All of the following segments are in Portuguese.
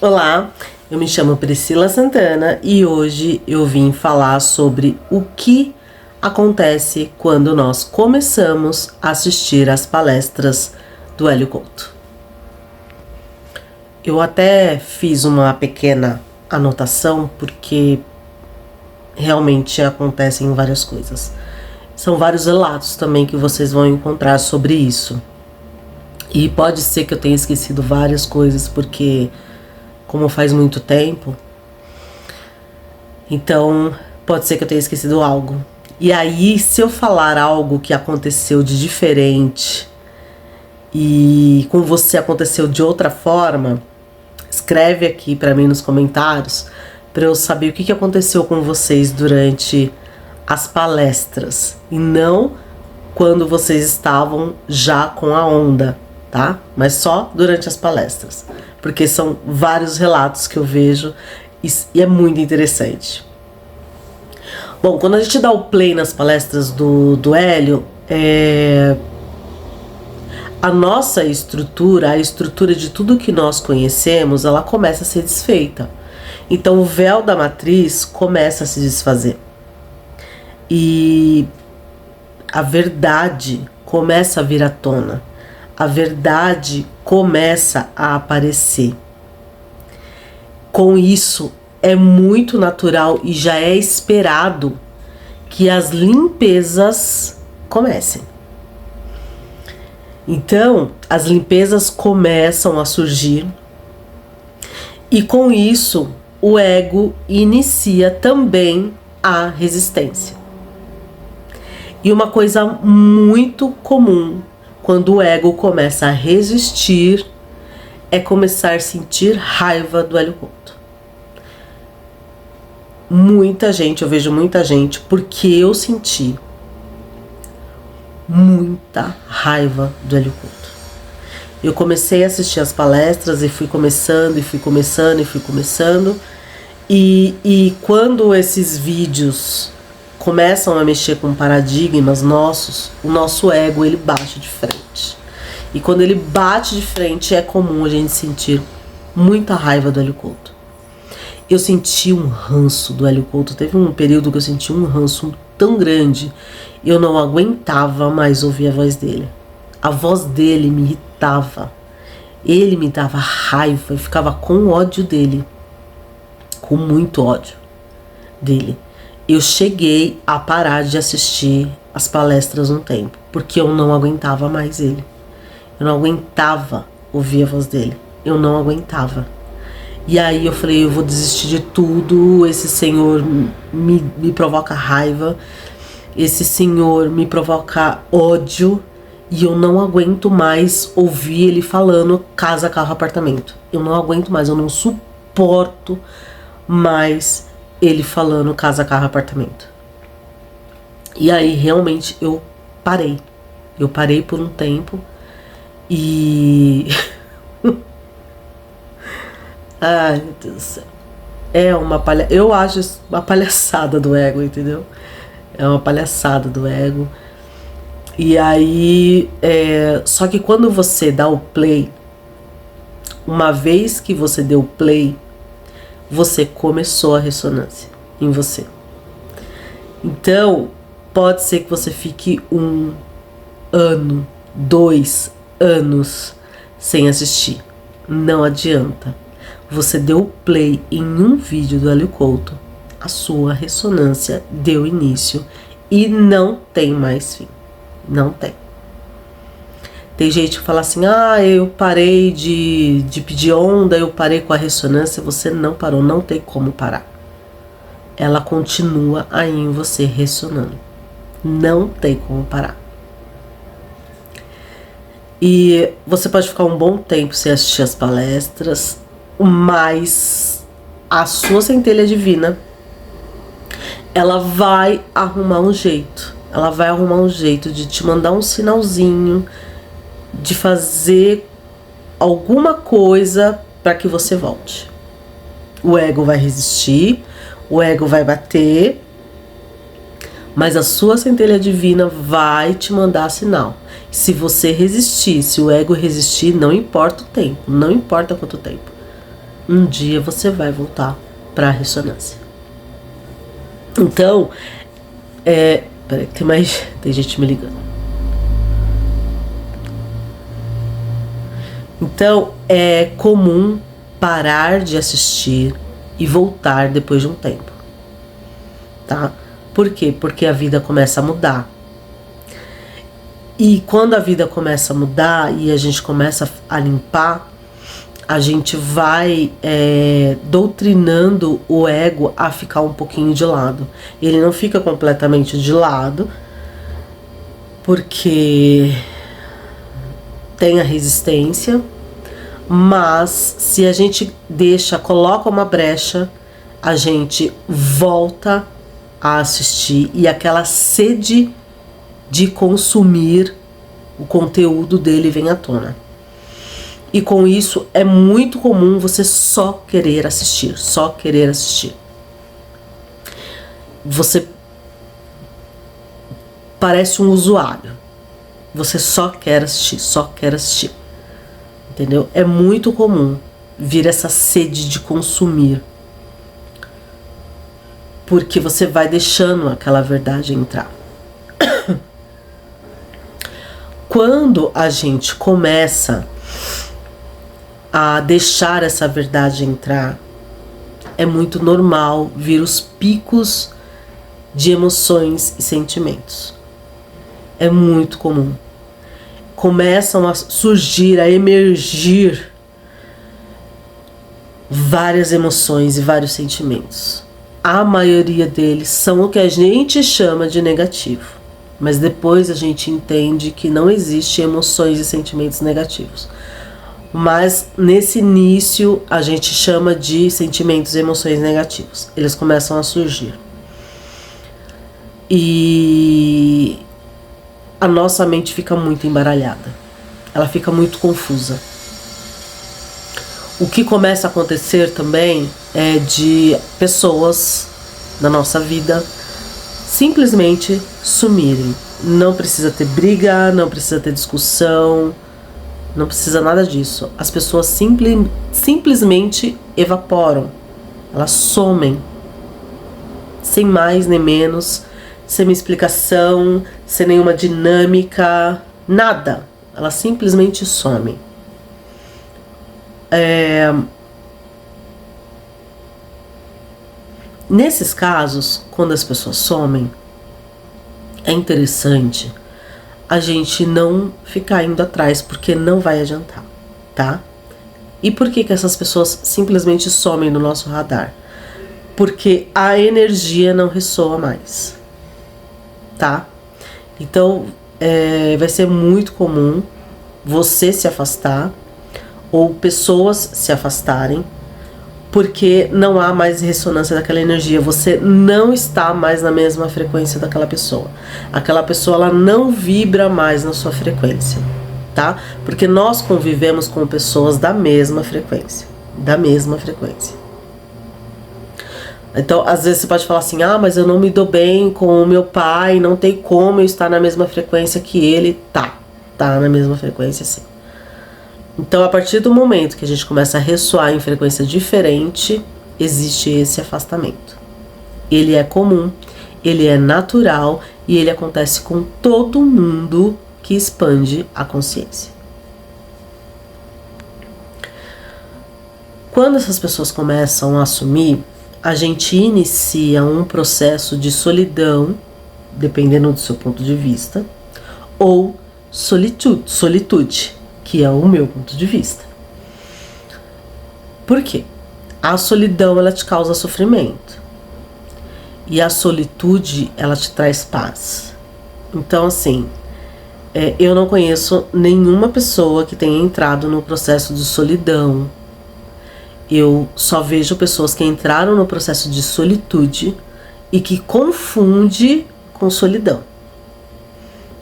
Olá, eu me chamo Priscila Santana e hoje eu vim falar sobre o que acontece quando nós começamos a assistir às palestras do Hélio Couto. Eu até fiz uma pequena anotação porque realmente acontecem várias coisas. São vários relatos também que vocês vão encontrar sobre isso. E pode ser que eu tenha esquecido várias coisas porque, como faz muito tempo, então pode ser que eu tenha esquecido algo. E aí, se eu falar algo que aconteceu de diferente e com você aconteceu de outra forma, escreve aqui para mim nos comentários para eu saber o que aconteceu com vocês durante as palestras e não quando vocês estavam já com a onda, tá? Mas só durante as palestras, porque são vários relatos que eu vejo e é muito interessante. Bom, quando a gente dá o play nas palestras do Hélio, a nossa estrutura, a estrutura de tudo que nós conhecemos, ela começa a ser desfeita. Então o véu da matriz começa a se desfazer. E a verdade começa a vir à tona. A verdade começa a aparecer. Com isso, é muito natural e já é esperado que as limpezas comecem. Então, as limpezas começam a surgir e com isso o ego inicia também a resistência. E uma coisa muito comum quando o ego começa a resistir é começar a sentir raiva do Hélio Couto. Muita gente, eu vejo muita gente, porque eu senti muita raiva do Hélio Couto. Eu comecei a assistir as palestras e fui começando e quando esses vídeos começam a mexer com paradigmas nossos, o nosso ego ele bate de frente. E quando ele bate de frente é comum a gente sentir muita raiva do Hélio Couto. Eu senti um ranço do Hélio Couto, teve um período que eu senti um ranço tão grande, eu não aguentava mais ouvir a voz dele. A voz dele me irritava, ele me dava raiva, eu ficava com ódio dele, com muito ódio dele. Eu cheguei a parar de assistir as palestras um tempo, porque eu não aguentava mais ele. Eu não aguentava ouvir a voz dele, eu não aguentava. E aí eu falei, eu vou desistir de tudo, esse senhor me provoca raiva, esse senhor me provoca ódio e eu não aguento mais ouvir ele falando casa, carro, apartamento. Eu não aguento mais, eu não suporto mais ele falando casa, carro, apartamento. E aí realmente eu parei. Eu parei por um tempo e... Ai, meu Deus do céu. É uma eu acho isso uma palhaçada do ego, entendeu? É uma palhaçada do ego. E aí, só que quando você dá o play, uma vez que você deu o play, você começou a ressonância em você. Então, pode ser que você fique 1 ano, 2 anos sem assistir. Não adianta. Você deu play em um vídeo do Hélio Couto, a sua ressonância deu início e não tem mais fim. Não tem. Tem gente que fala assim, eu parei de pedir onda, eu parei com a ressonância. Você não parou, não tem como parar. Ela continua aí em você ressonando. Não tem como parar. E você pode ficar um bom tempo sem assistir as palestras, mas a sua centelha divina, ela vai arrumar um jeito. Ela vai arrumar um jeito de te mandar um sinalzinho, de fazer alguma coisa para que você volte. O ego vai resistir, o ego vai bater, mas a sua centelha divina vai te mandar sinal. Se você resistir, se o ego resistir, não importa o tempo, não importa quanto tempo. um dia você vai voltar para a ressonância. Então, peraí, tem gente me ligando. Então, é comum parar de assistir e voltar depois de um tempo, tá? Por quê? Porque a vida começa a mudar. E quando a vida começa a mudar e a gente começa a limpar, a gente vai doutrinando o ego a ficar um pouquinho de lado. Ele não fica completamente de lado, porque tem a resistência, mas se a gente coloca uma brecha, a gente volta a assistir e aquela sede de consumir o conteúdo dele vem à tona. E com isso é muito comum você só querer assistir, só querer assistir. Você parece um usuário. Você só quer assistir, só quer assistir. Entendeu? É muito comum vir essa sede de consumir. Porque você vai deixando aquela verdade entrar. Quando a gente começa a deixar essa verdade entrar, é muito normal vir os picos de emoções e sentimentos. É muito comum. Começam a surgir, a emergir várias emoções e vários sentimentos. A maioria deles são o que a gente chama de negativo. Mas depois a gente entende que não existe emoções e sentimentos negativos. Mas nesse início a gente chama de sentimentos e emoções negativos. Eles começam a surgir. E a nossa mente fica muito embaralhada. Ela fica muito confusa. O que começa a acontecer também é de pessoas na nossa vida simplesmente sumirem. Não precisa ter briga, não precisa ter discussão, não precisa nada disso. As pessoas simplesmente evaporam. Elas somem. Sem mais nem menos, sem uma explicação, sem nenhuma dinâmica, nada. Elas simplesmente somem. Nesses casos, quando as pessoas somem, é interessante a gente não ficar indo atrás, porque não vai adiantar, tá? E por que essas pessoas simplesmente somem no nosso radar? Porque a energia não ressoa mais, tá? Então, vai ser muito comum você se afastar ou pessoas se afastarem, porque não há mais ressonância daquela energia. Você não está mais na mesma frequência daquela pessoa. Aquela pessoa, ela não vibra mais na sua frequência, tá? Porque nós convivemos com pessoas da mesma frequência. Da mesma frequência. Então, às vezes você pode falar assim, mas eu não me dou bem com o meu pai, não tem como eu estar na mesma frequência que ele. Tá na mesma frequência, sim. Então, a partir do momento que a gente começa a ressoar em frequência diferente, existe esse afastamento. Ele é comum, ele é natural e ele acontece com todo mundo que expande a consciência. Quando essas pessoas começam a assumir, a gente inicia um processo de solidão, dependendo do seu ponto de vista, ou solitude, que é o meu ponto de vista. Por quê? A solidão, ela te causa sofrimento. E a solitude, ela te traz paz. Então, assim, eu não conheço nenhuma pessoa que tenha entrado no processo de solidão. Eu só vejo pessoas que entraram no processo de solitude e que confunde com solidão.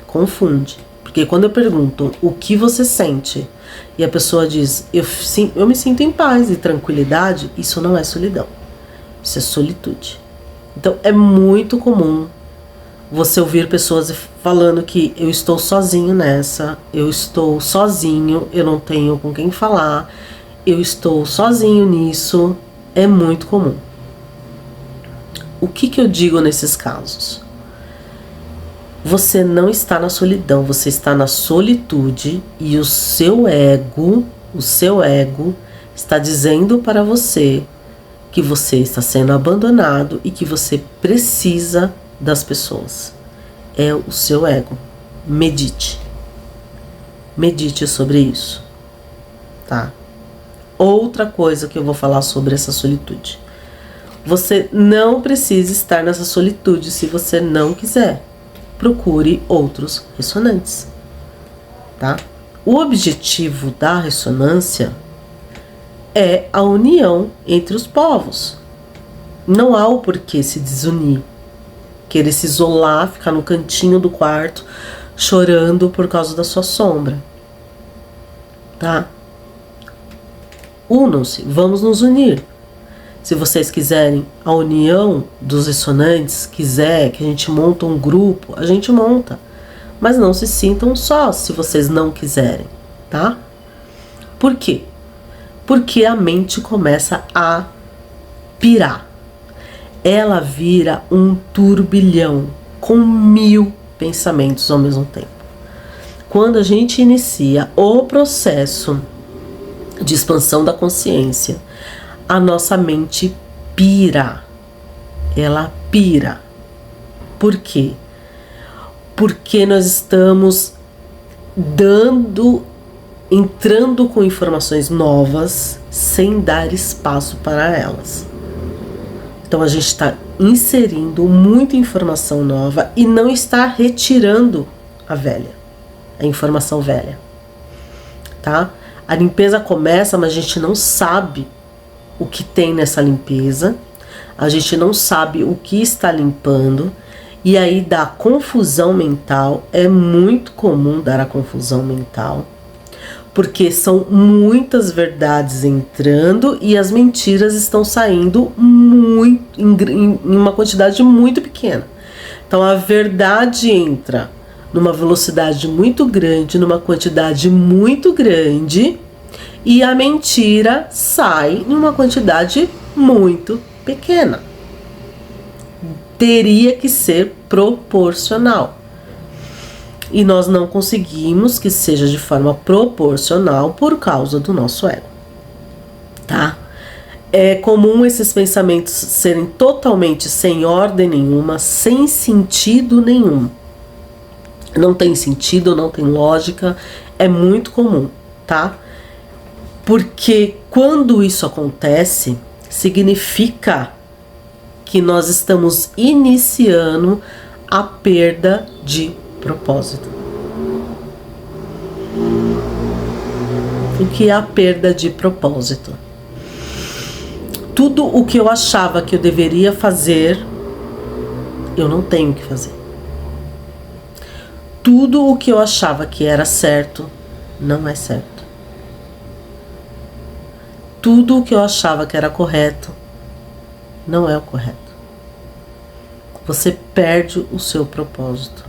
Confunde. Porque quando eu pergunto o que você sente e a pessoa diz, eu me sinto em paz e tranquilidade, isso não é solidão. Isso é solitude. Então é muito comum você ouvir pessoas falando que eu estou sozinho nessa, eu estou sozinho, eu não tenho com quem falar, eu estou sozinho nisso, é muito comum. O que eu digo nesses casos? Você não está na solidão, você está na solitude e o seu ego está dizendo para você que você está sendo abandonado e que você precisa das pessoas. É o seu ego. Medite. Medite sobre isso, tá? Outra coisa que eu vou falar sobre essa solitude. Você não precisa estar nessa solitude se você não quiser. Procure outros ressonantes, tá? O objetivo da ressonância é a união entre os povos. Não há o porquê se desunir, querer se isolar, ficar no cantinho do quarto, chorando por causa da sua sombra, tá? Unam-se, vamos nos unir. Se vocês quiserem a união dos ressonantes, quiser que a gente monta um grupo, a gente monta. Mas não se sintam sós se vocês não quiserem, tá? Por quê? Porque a mente começa a pirar. Ela vira um turbilhão com 1000 pensamentos ao mesmo tempo. Quando a gente inicia o processo de expansão da consciência, a nossa mente pira. Ela pira. Por quê? Porque nós estamos entrando com informações novas sem dar espaço para elas. Então a gente está inserindo muita informação nova e não está retirando a informação velha, tá? A limpeza começa, mas a gente não sabe o que tem nessa limpeza, a gente não sabe o que está limpando, e aí dá confusão mental. É muito comum dar a confusão mental, porque são muitas verdades entrando e as mentiras estão saindo muito, em uma quantidade muito pequena. Então a verdade entra numa velocidade muito grande, numa quantidade muito grande, e a mentira sai em uma quantidade muito pequena. Teria que ser proporcional. E nós não conseguimos que seja de forma proporcional por causa do nosso ego, tá? É comum esses pensamentos serem totalmente sem ordem nenhuma, sem sentido nenhum. Não tem sentido, não tem lógica, é muito comum, tá? Porque quando isso acontece, significa que nós estamos iniciando a perda de propósito. O que é a perda de propósito? Tudo o que eu achava que eu deveria fazer, eu não tenho que fazer. Tudo o que eu achava que era certo, não é certo. Tudo o que eu achava que era correto, não é o correto. Você perde o seu propósito.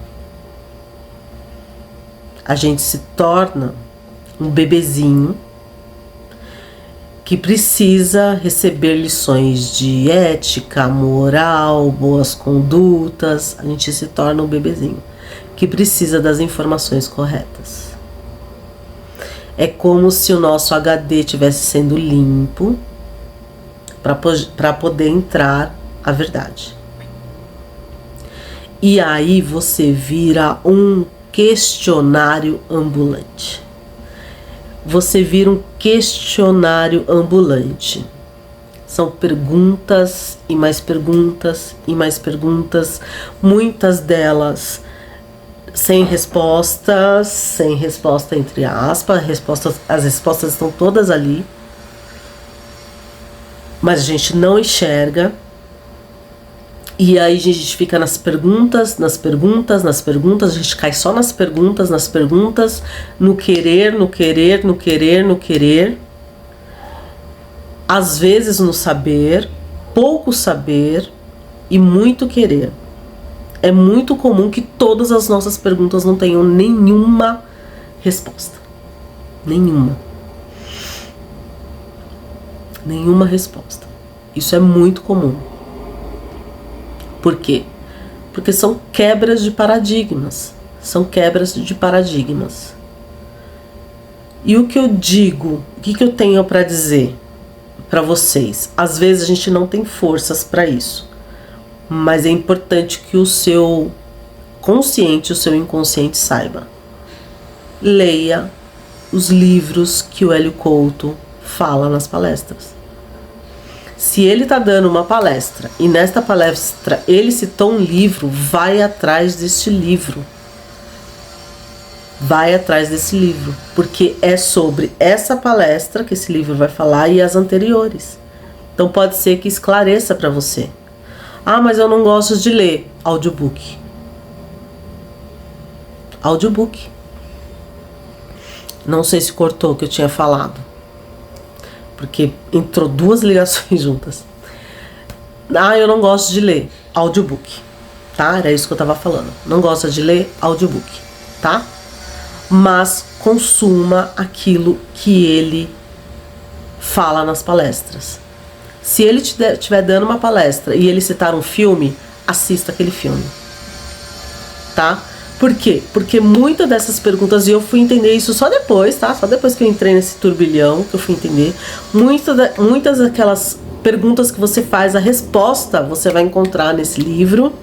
A gente se torna um bebezinho que precisa receber lições de ética, moral, boas condutas. A gente se torna um bebezinho que precisa das informações corretas. É como se o nosso HD estivesse sendo limpo para poder entrar a verdade. E aí você vira um questionário ambulante. Você vira um questionário ambulante. São perguntas e mais perguntas e mais perguntas, muitas delas sem resposta entre aspas, as respostas estão todas ali, mas a gente não enxerga. E aí a gente fica nas perguntas, a gente cai só nas perguntas, no querer. Às vezes no saber, pouco saber e muito querer. É muito comum que todas as nossas perguntas não tenham nenhuma resposta. Nenhuma. Nenhuma resposta. Isso é muito comum. Por quê? Porque são quebras de paradigmas. São quebras de paradigmas. E o que eu digo, o que eu tenho para dizer para vocês? Às vezes a gente não tem forças para isso, mas é importante que o seu consciente, o seu inconsciente saiba. Leia os livros que o Hélio Couto fala nas palestras. Se ele está dando uma palestra e nesta palestra ele citou um livro, vai atrás deste livro. Vai atrás desse livro, porque é sobre essa palestra que esse livro vai falar e as anteriores. Então pode ser que esclareça para você. Ah, mas eu não gosto de ler. Audiobook. Audiobook. Não sei se cortou o que eu tinha falado, porque entrou duas ligações juntas. Ah, eu não gosto de ler. Audiobook. Tá? Era isso que eu tava falando. Não gosta de ler? Audiobook. Tá? Mas consuma aquilo que ele fala nas palestras. Se ele estiver dando uma palestra e ele citar um filme, assista aquele filme. Tá? Por quê? Porque muitas dessas perguntas, e eu fui entender isso só depois, tá? Só depois que eu entrei nesse turbilhão que eu fui entender. Muitas daquelas perguntas que você faz, a resposta você vai encontrar nesse livro,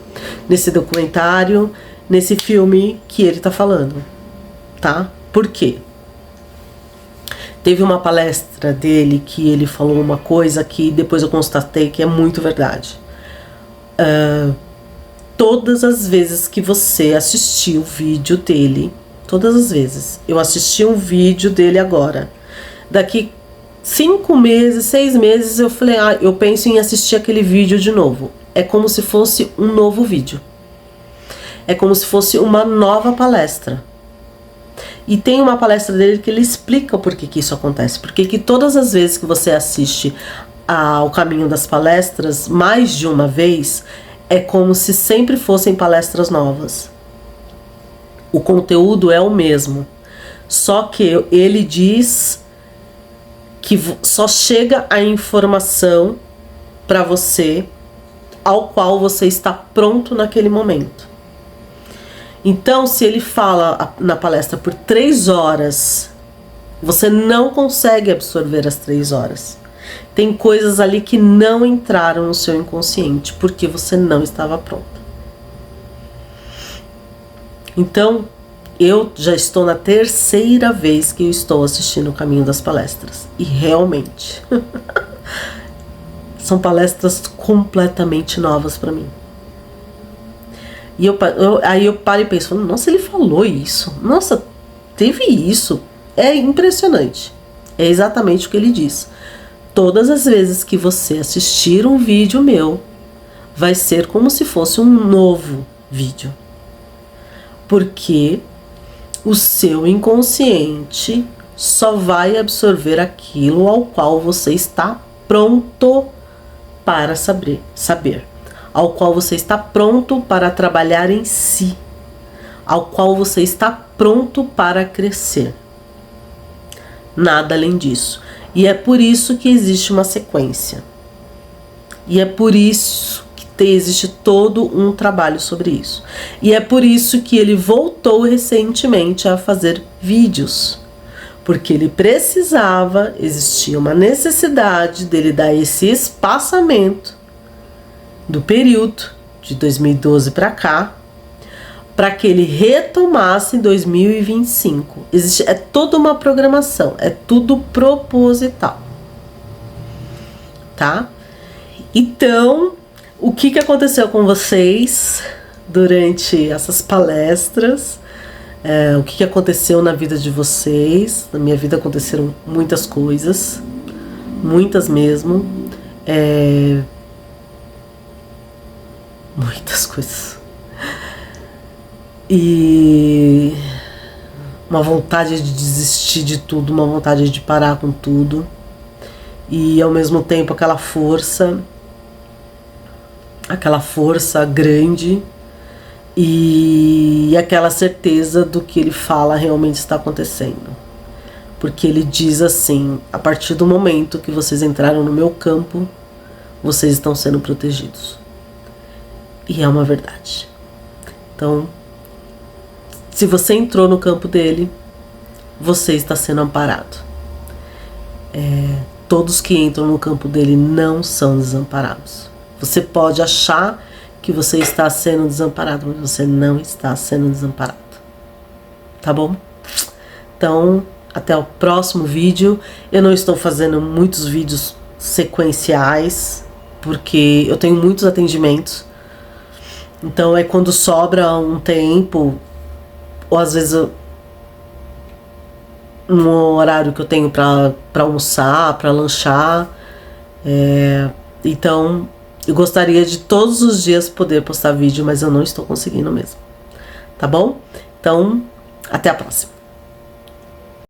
nesse documentário, nesse filme que ele tá falando. Tá? Por quê? Teve uma palestra dele que ele falou uma coisa que depois eu constatei que é muito verdade. Todas as vezes que você assistiu o vídeo dele, todas as vezes, eu assisti um vídeo dele agora, daqui 5 meses, 6 meses, eu falei, eu penso em assistir aquele vídeo de novo. É como se fosse um novo vídeo. É como se fosse uma nova palestra. E tem uma palestra dele que ele explica o porquê que isso acontece. Porque que todas as vezes que você assiste ao Caminho das Palestras, mais de uma vez, é como se sempre fossem palestras novas. O conteúdo é o mesmo. Só que ele diz que só chega a informação para você ao qual você está pronto naquele momento. Então, se ele fala na palestra por 3 horas, você não consegue absorver as 3 horas. Tem coisas ali que não entraram no seu inconsciente, porque você não estava pronto. Então, eu já estou na 3ª vez que eu estou assistindo o Caminho das Palestras. E realmente, são palestras completamente novas para mim. E aí eu paro e penso, nossa, ele falou isso. Nossa, teve isso. É impressionante. É exatamente o que ele diz. Todas as vezes que você assistir um vídeo meu, vai ser como se fosse um novo vídeo. Porque o seu inconsciente só vai absorver aquilo ao qual você está pronto para saber. Ao qual você está pronto para trabalhar em si, ao qual você está pronto para crescer. Nada além disso. E é por isso que existe uma sequência. E é por isso que existe todo um trabalho sobre isso. E é por isso que ele voltou recentemente a fazer vídeos. Porque ele precisava, existia uma necessidade dele dar esse espaçamento do período de 2012 para cá, para que ele retomasse em 2025. É toda uma programação, é tudo proposital, tá? Então, o que aconteceu com vocês durante essas palestras? O que aconteceu na vida de vocês? Na minha vida aconteceram muitas coisas, muitas mesmo. Muitas coisas. E uma vontade de desistir de tudo, uma vontade de parar com tudo. E ao mesmo tempo aquela força grande e aquela certeza do que ele fala realmente está acontecendo. porque ele diz assim: a partir do momento que vocês entraram no meu campo, vocês estão sendo protegidos. E é uma verdade. Então, se você entrou no campo dele, você está sendo amparado. Todos que entram no campo dele não são desamparados. Você pode achar que você está sendo desamparado, mas você não está sendo desamparado. Tá bom? Então, até o próximo vídeo. Eu não estou fazendo muitos vídeos sequenciais, porque eu tenho muitos atendimentos. Então, é quando sobra um tempo, ou às vezes no horário que eu tenho para almoçar, para lanchar. Então, eu gostaria de todos os dias poder postar vídeo, mas eu não estou conseguindo mesmo. Tá bom? Então, até a próxima.